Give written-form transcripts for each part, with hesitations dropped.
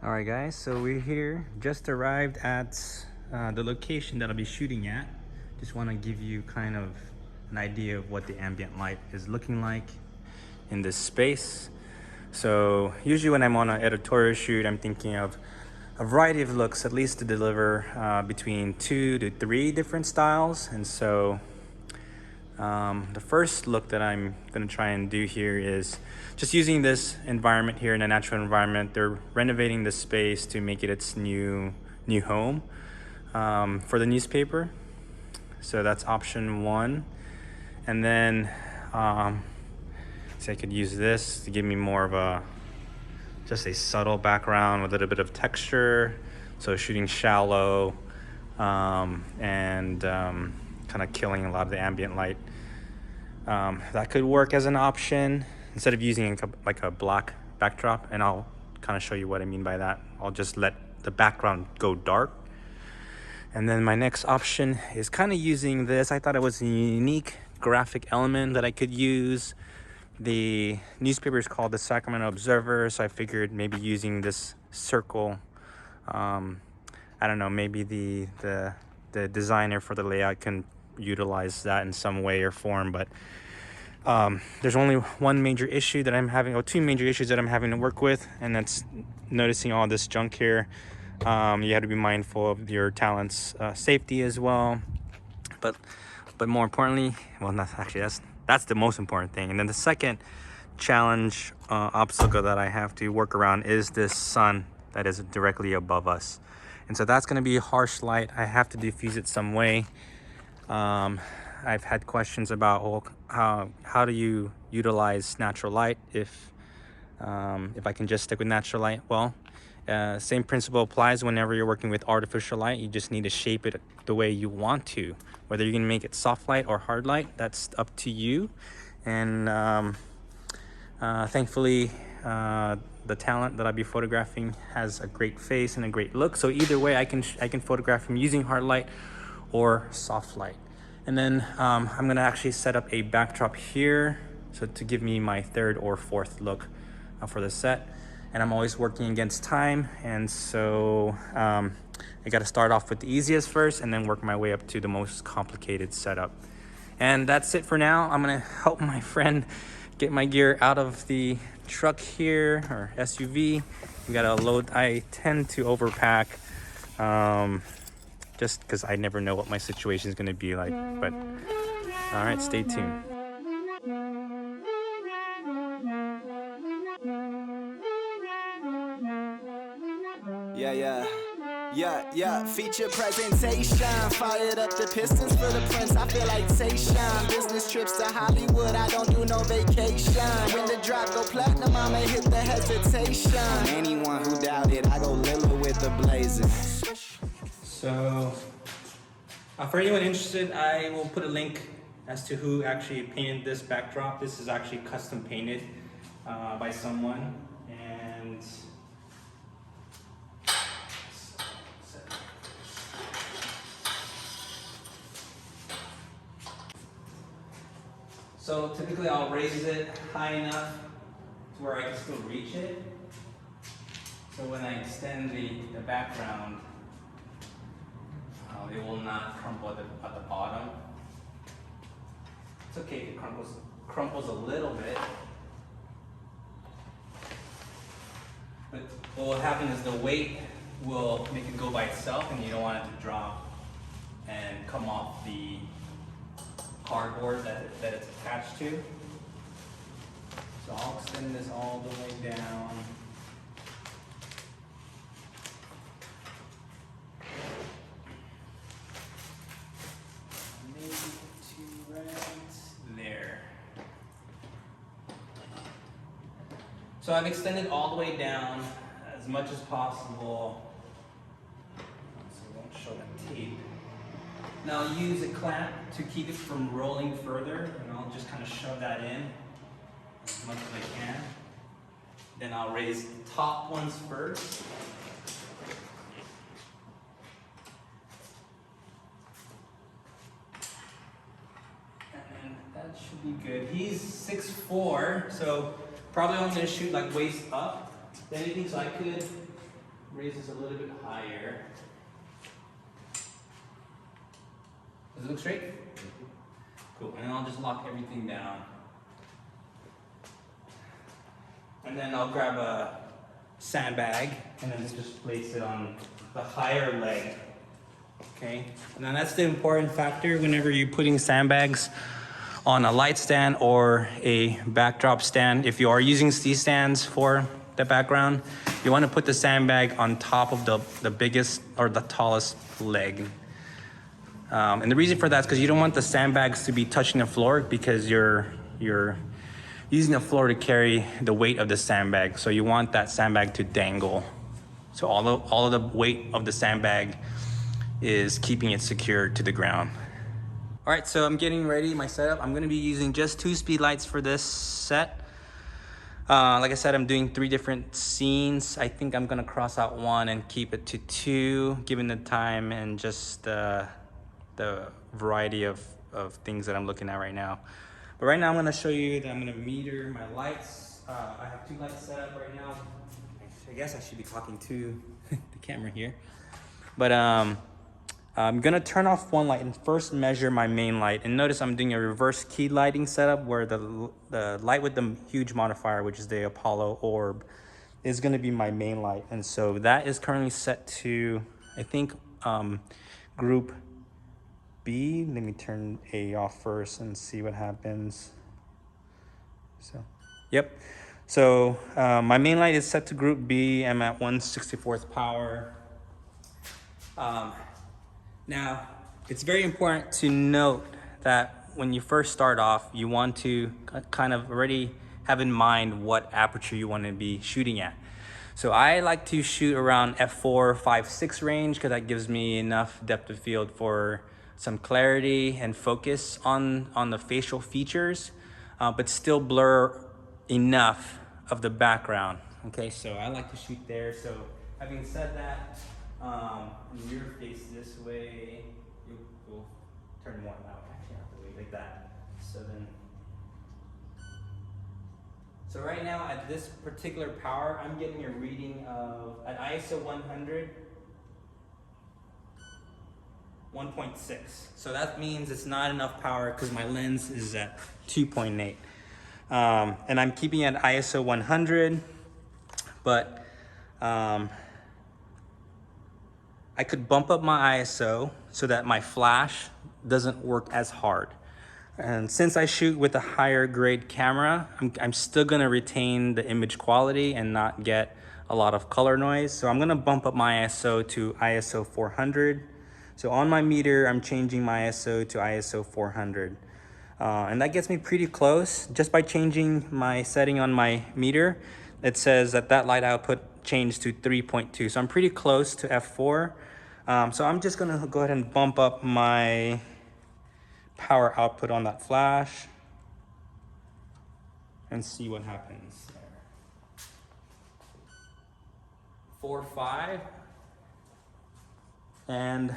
All right, guys, so we're here, just arrived at the location that I'll be shooting at. Just want to give you kind of an idea of what the ambient light is looking like in this space. So usually when I'm on an editorial shoot, I'm thinking of a variety of looks, at least to deliver between 2 to 3 different styles. And so the first look that I'm going to try and do here is just using this environment here in a natural environment. They're renovating the space to make it its new home for the newspaper. So that's option 1. And then so I could use this to give me more of just a subtle background with a little bit of texture. So shooting shallow and kind of killing a lot of the ambient light. That could work as an option instead of using like a black backdrop, and I'll kind of show you what I mean by that. I'll just let the background go dark. And then my next option is kind of using this. I thought it was a unique graphic element that I could use. The newspaper is called the Sacramento Observer, so I figured maybe using this circle, I don't know, maybe the designer for the layout can utilize that in some way or form. But there's only one major issue that I'm having, or two major issues that I'm having to work with, and that's noticing all this junk here. You have to be mindful of your talent's safety as well, but more importantly, well, that's the most important thing. And then the second challenge obstacle that I have to work around is this sun that is directly above us. And so that's going to be harsh light. I have to diffuse it some way. I've had questions about, well, how do you utilize natural light if I can just stick with natural light? Well, same principle applies whenever you're working with artificial light. You just need to shape it the way you want to. Whether you're gonna make it soft light or hard light, that's up to you. And thankfully, the talent that I'll be photographing has a great face and a great look. So either way, I can photograph him using hard light or soft light. And then I'm gonna actually set up a backdrop here, so to give me my third or fourth look for the set. And I'm always working against time, and so I got to start off with the easiest first and then work my way up to the most complicated setup. And that's it for now. I'm gonna help my friend get my gear out of the truck here, or SUV. We gotta load. I tend to overpack just because I never know what my situation is gonna be like. But all right, stay tuned. Yeah, feature presentation. Fired up the pistons for the prince, I feel like Tayshaun. Business trips to Hollywood, I don't do no vacation. When the drop go platinum, I'ma hit the hesitation. Anyone who doubted, I go Lilla with the blazers. So, for anyone interested, I will put a link as to who actually painted this backdrop. This is actually custom painted by someone, and so typically I'll raise it high enough to where I can still reach it. So when I extend the background, it will not crumple at the bottom. It's okay if it crumples a little bit. But what will happen is the weight will make it go by itself, and you don't want it to drop and come off the cardboard that it's attached to. So I'll extend this all the way down. Maybe to right there. So I've extended all the way down as much as possible. So I won't show the tape. Now I'll use a clamp to keep it from rolling further, and I'll just kind of shove that in as much as I can. Then I'll raise the top ones first. And that should be good. He's 6'4", so probably only gonna shoot like waist up, if anything, so I could raise this a little bit higher. Does it look straight? Cool, and then I'll just lock everything down. And then I'll grab a sandbag and then just place it on the higher leg. Okay, now that's the important factor whenever you're putting sandbags on a light stand or a backdrop stand. If you are using C-stands for the background, you want to put the sandbag on top of the biggest or the tallest leg. And the reason for that is because you don't want the sandbags to be touching the floor, because you're using the floor to carry the weight of the sandbag. So you want that sandbag to dangle. So all of the weight of the sandbag is keeping it secure to the ground. All right, so I'm getting ready, my setup. I'm gonna be using just 2 speed lights for this set. Like I said, I'm doing 3 different scenes. I think I'm gonna cross out 1 and keep it to 2, given the time and just the variety of things that I'm looking at right now. But right now I'm gonna show you that I'm gonna meter my lights. I have 2 lights set up right now. I guess I should be talking to the camera here. But I'm gonna turn off 1 light and first measure my main light. And notice I'm doing a reverse key lighting setup where the light with the huge modifier, which is the Apollo orb, is gonna be my main light. And so that is currently set to, I think, group B. Let me turn A off first and see what happens. So, yep. So my main light is set to group B. I'm at 1/64th power. Now, it's very important to note that when you first start off, you want to kind of already have in mind what aperture you want to be shooting at. So I like to shoot around f4, 5, 6 range because that gives me enough depth of field for some clarity and focus on the facial features, but still blur enough of the background. Okay, so I like to shoot there. So having said that, your face this way, you'll turn more out. Actually, have to wait like that. So right now at this particular power, I'm getting a reading of, at ISO 100, 1.6. So that means it's not enough power because my lens is at 2.8. And I'm keeping it at ISO 100, but I could bump up my ISO so that my flash doesn't work as hard. And since I shoot with a higher grade camera, I'm still gonna retain the image quality and not get a lot of color noise. So I'm gonna bump up my ISO to ISO 400. So on my meter, I'm changing my ISO to ISO 400. And that gets me pretty close. Just by changing my setting on my meter, it says that light output changed to 3.2. So I'm pretty close to f4. So I'm just gonna go ahead and bump up my power output on that flash and see what happens there. 4.5, and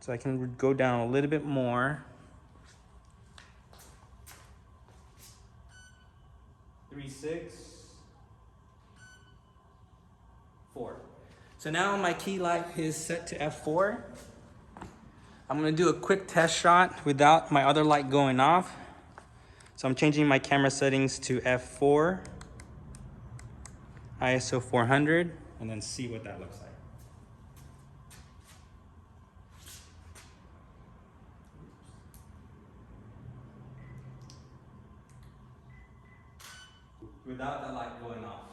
so I can go down a little bit more. 3.6, 4. So now my key light is set to f4. I'm gonna do a quick test shot without my other light going off. So I'm changing my camera settings to f4, ISO 400, and then see what that looks like. Without the light going off,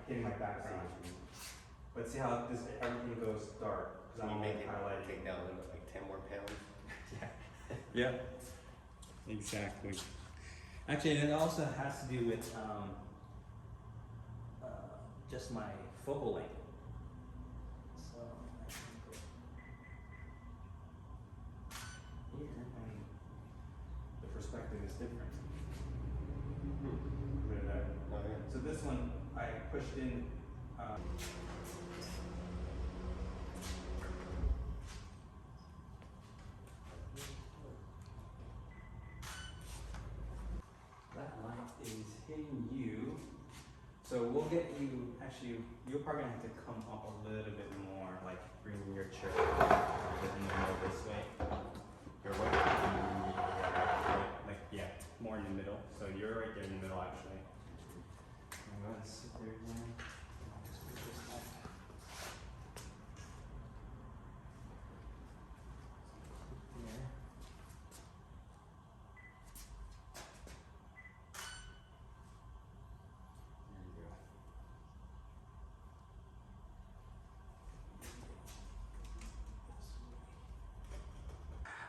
hitting my background. But see how everything goes dark. Can you make it take down like 10 more pounds? Yeah. Exactly. Actually, it also has to do with just my focal length. So here, the perspective is different. So this one I pushed in. That light is hitting you. So we'll get you, actually, you're probably gonna have to come up a little bit more, like bring your chair in the middle this way. Your way. Yeah, more in the middle. So you're right there in the middle, actually. I'm gonna sit there again. I'll just put this back. Here. There you go.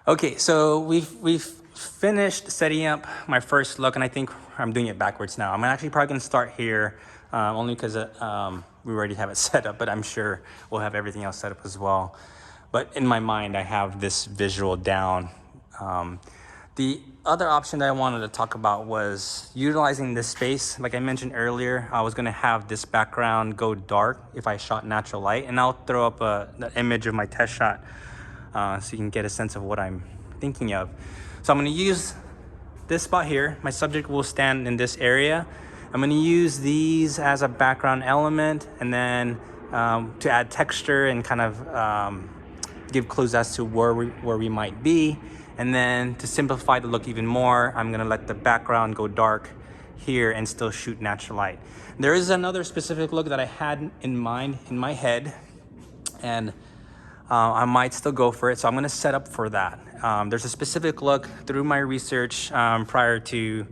Okay, so we've finished setting up my first look, and I think I'm doing it backwards now. I'm actually probably gonna start here, only because we already have it set up, but I'm sure we'll have everything else set up as well. But in my mind, I have this visual down. The other option that I wanted to talk about was utilizing this space. Like I mentioned earlier, I was gonna have this background go dark if I shot natural light, and I'll throw up the image of my test shot so you can get a sense of what I'm thinking of. So I'm gonna use this spot here. My subject will stand in this area. I'm gonna use these as a background element, and then to add texture and kind of give clues as to where we might be. And then to simplify the look even more, I'm gonna let the background go dark here and still shoot natural light. There is another specific look that I had in mind in my head, and I might still go for it, so I'm gonna set up for that. There's a specific look through my research prior to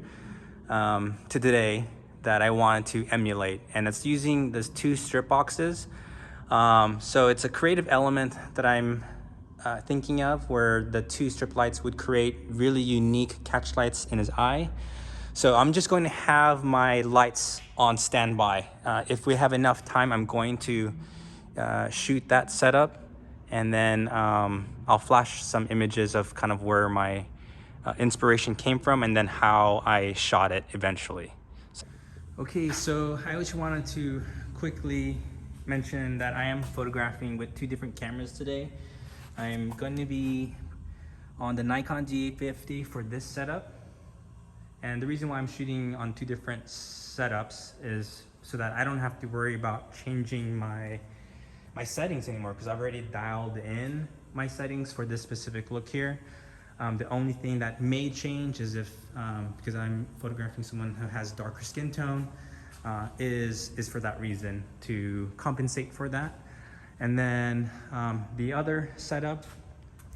today that I wanted to emulate, and it's using those 2 strip boxes. So it's a creative element that I'm thinking of, where the 2 strip lights would create really unique catch lights in his eye. So I'm just going to have my lights on standby. If we have enough time, I'm going to shoot that setup, and then I'll flash some images of kind of where my inspiration came from, and then how I shot it eventually. Okay, so I just wanted to quickly mention that I am photographing with 2 different cameras today. I'm going to be on the Nikon D850 for this setup. And the reason why I'm shooting on 2 different setups is so that I don't have to worry about changing my settings anymore, because I've already dialed in my settings for this specific look here. The only thing that may change is if, because I'm photographing someone who has darker skin tone, is for that reason, to compensate for that. And then the other setup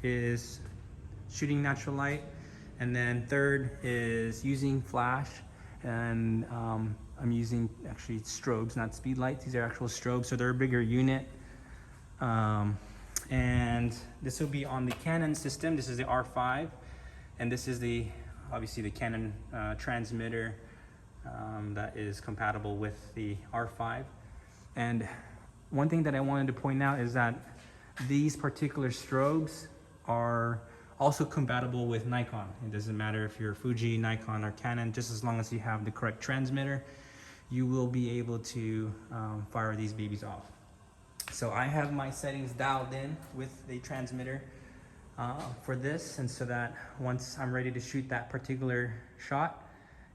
is shooting natural light. And then third is using flash, and I'm using actually strobes, not speed lights. These are actual strobes, so they're a bigger unit. And this will be on the Canon system. This is the R5, and this is obviously the Canon transmitter that is compatible with the R5. And one thing that I wanted to point out is that these particular strobes are also compatible with Nikon. It doesn't matter if you're Fuji, Nikon, or Canon, just as long as you have the correct transmitter, you will be able to fire these babies off. So I have my settings dialed in with the transmitter for this, and so that once I'm ready to shoot that particular shot,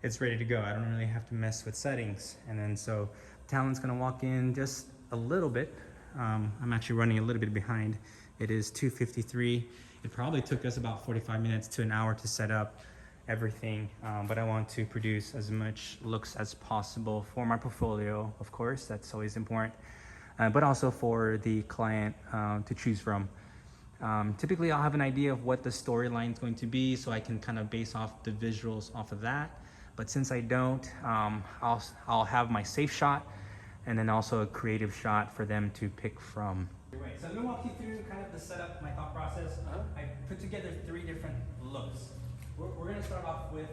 it's ready to go. I don't really have to mess with settings. And then so Talon's gonna walk in just a little bit. I'm actually running a little bit behind. It is 2:53. It probably took us about 45 minutes to an hour to set up everything, but I want to produce as much looks as possible for my portfolio, of course, that's always important, but also for the client to choose from. Typically I'll have an idea of what the storyline is going to be, so I can kind of base off the visuals off of that. But since I don't, I'll have my safe shot, and then also a creative shot for them to pick from. So I'm gonna walk you through kind of the setup, my thought process. I put together 3 different looks. We're gonna start off with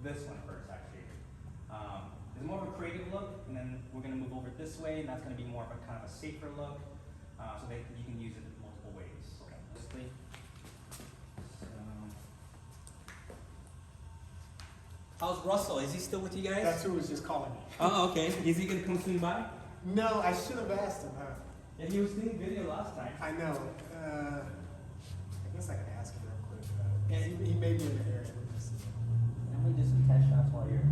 this one first, actually. It's more of a creative look, and then we're gonna move over this way, and that's gonna be more of a kind of a safer look, so that you can use it in multiple ways. Okay. How's Russell? Is he still with you guys? That's who was just calling me. Oh, okay. Is he gonna come swing by? No, I should have asked him, huh? Yeah, he was doing video last time. I know. I guess I can ask him real quick. Yeah, He may be in the area. Let me do some test shots while you're.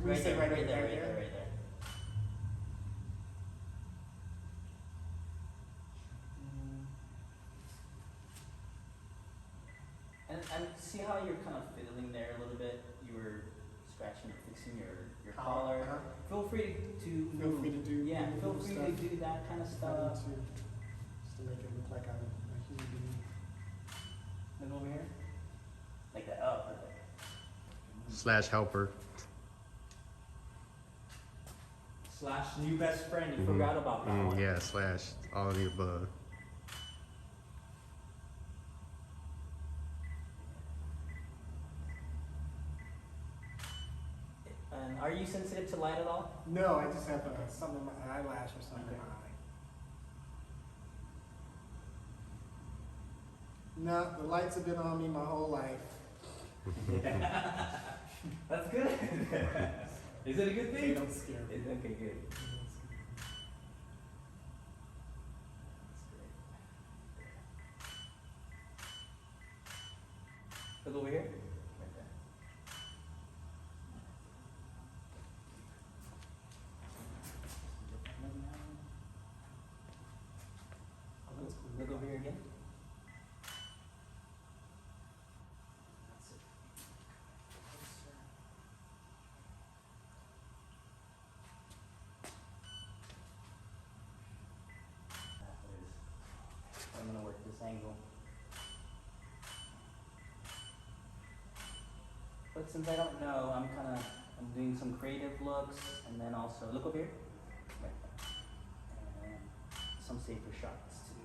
We say right there. And see how you're kind of fiddling there a little bit? You were scratching, fixing your collar. Feel free to Feel free to do. yeah. Feel move free stuff to do that kind of if I stuff. need to, just to make it look like I'm a human being. Look over here, like that. Oh, perfect. Slash helper. Slash new best friend. You forgot about that one. Yeah, slash all of the above. And are you sensitive to light at all? No, I just have something in my eyelash or something in my eye. No, the lights have been on me my whole life. That's good. Is it a good They thing? don't scare me. Okay, good. Look over here. Right there. Look over here again. That's it. I'm gonna work this angle. But since I don't know, I'm doing some creative looks, and then also look over here, right there, and some safer shots too.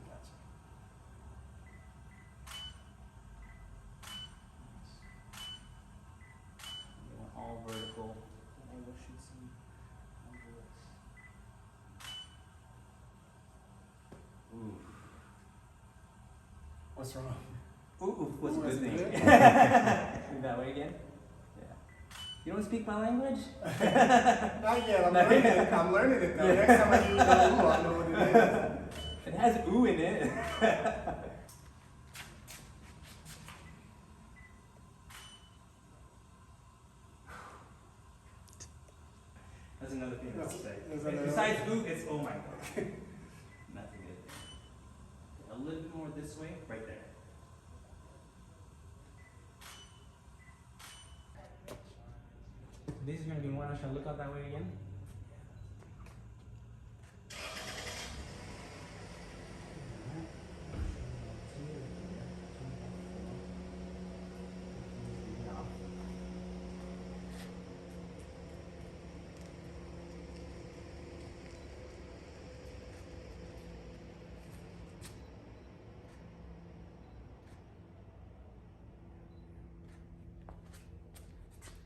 You want all vertical. And we'll shoot some over this. Ooh. What's wrong? Ooh, what's a Ooh, good is it thing? good? Do that way again? Yeah. You don't speak my language? Not yet. I'm learning it. I'm learning it though. Next time I hear you go, ooh, I know what it is. It has ooh in it. That's another thing I'll say. There's another- Besides ooh, it's oh my god. That's a good thing. A little bit more this way, right there. This is going to be one. I shall look out that way again.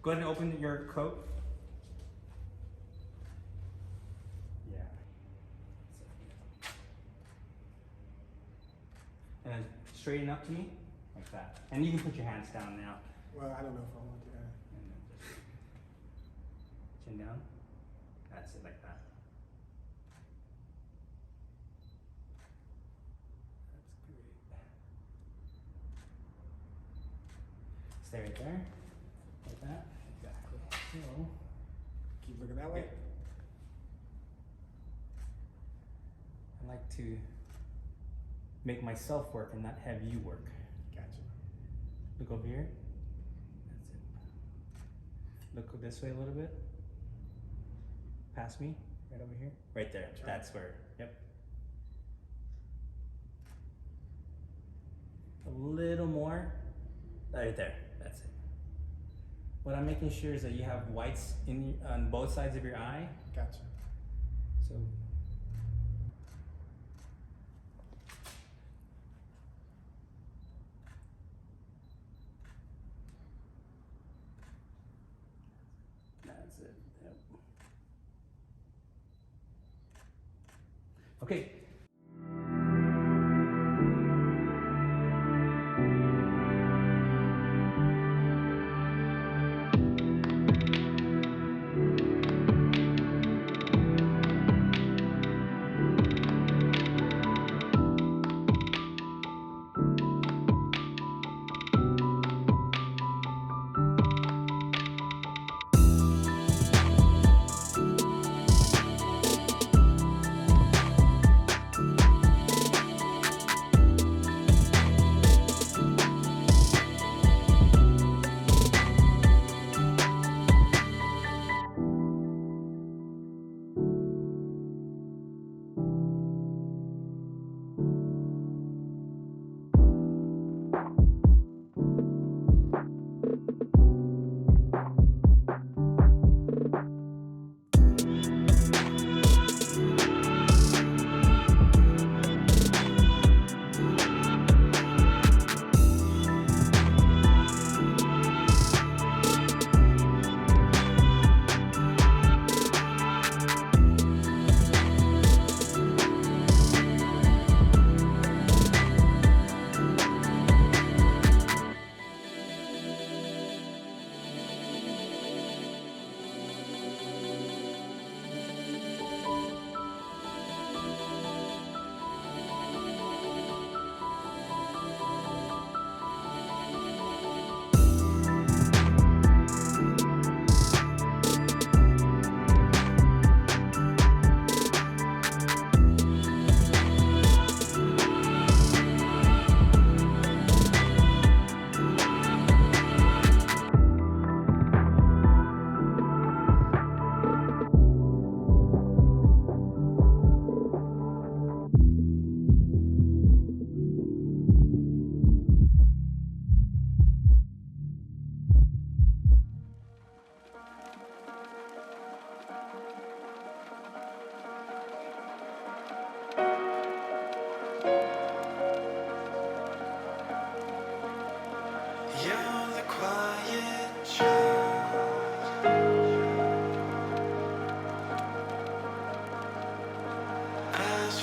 Go ahead and open your coat. Yeah. And then straighten up to me, like that. And you can put your hands down now. Well, I don't know if I want to do that. And then just chin down. That's it, like that. That's great. Stay right there. Like that. Exactly. So, Keep looking that way. I like to make myself work and not have you work. Gotcha. Look over here. That's it. Look this way a little bit. Past me. Right over here. Right there. That's right. That's where. Yep. A little more. Right there. That's it. What I'm making sure is that you have whites on both sides of your eye. Gotcha. So that's it. Yep. Okay.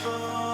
for